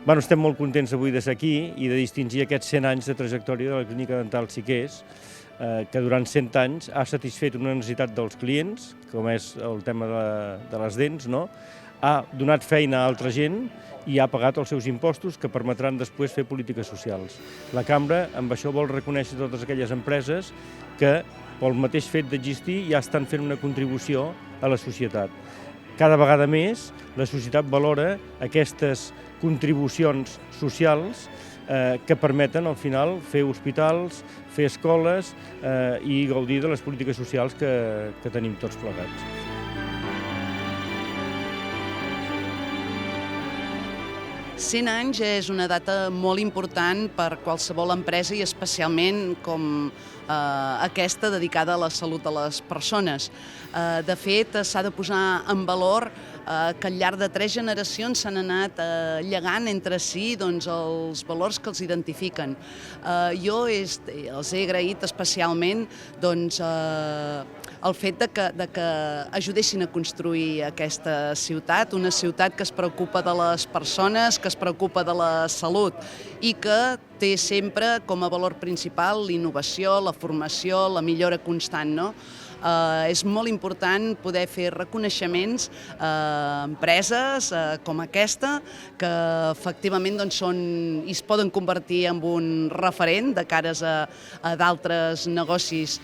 Estem molt contents avui de ser aquí i de distingir aquests 100 anys de trajectòria de la Clínica Dental Siquers, que durant 100 anys ha satisfet una necessitat dels clients, com és el tema de les dents, no? Ha donat feina a altra gent i ha pagat els seus impostos que permetran després fer polítiques socials. La Cambra amb això vol reconèixer totes aquelles empreses que, pel mateix fet d'existir, ja estan fent una contribució a la societat. Cada vegada més la societat valora aquestes contribucions socials que permeten al final fer hospitals, fer escoles i gaudir de les polítiques socials que tenim tots plegats. Cent anys és una data molt important per qualsevol empresa i especialment com aquesta dedicada a la salut de les persones. De fet, s'ha de posar en valor que al llarg de 3 generacions s'han anat llegant entre si els valors que els identifiquen. Jo els he agraït especialment el fet de que ajudessin a construir aquesta ciutat, una ciutat que es preocupa de les persones, que es preocupa de la salut i que té sempre com a valor principal la innovació, la formació, la millora constant, no? És molt important poder fer reconeixements a empreses com aquesta que efectivament i es poden convertir en un referent de cares a d'altres negocis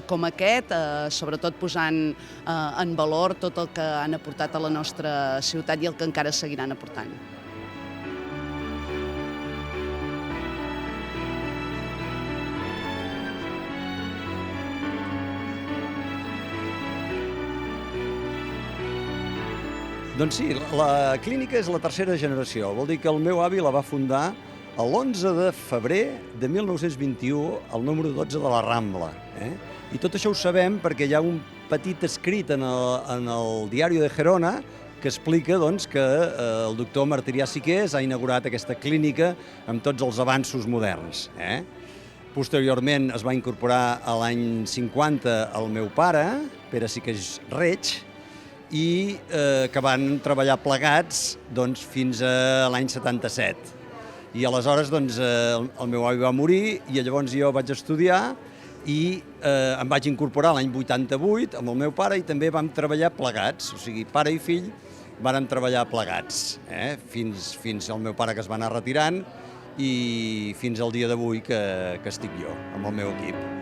com aquest, sobretot posant en valor tot el que han aportat a la nostra ciutat i el que encara seguiran aportant. Doncs sí, la clínica és la tercera generació. Vol dir que el meu avi la va fundar l'11 de febrer de 1921 al número 12 de la Rambla. I tot això ho sabem perquè hi ha un petit escrit en el Diari de Gerona que explica que el doctor Martirià Siquers ha inaugurat aquesta clínica amb tots els avanços moderns. Posteriorment es va incorporar a l'any 50 el meu pare, Pere Siquers Reig, i que van treballar plegats fins a l'any 77. I aleshores el meu avi va morir i llavors jo vaig estudiar i em vaig incorporar l'any 88 amb el meu pare i també vam treballar plegats, o sigui, pare i fill vàrem treballar plegats, fins al meu pare que es va anar retirant i fins al dia d'avui que estic jo amb el meu equip.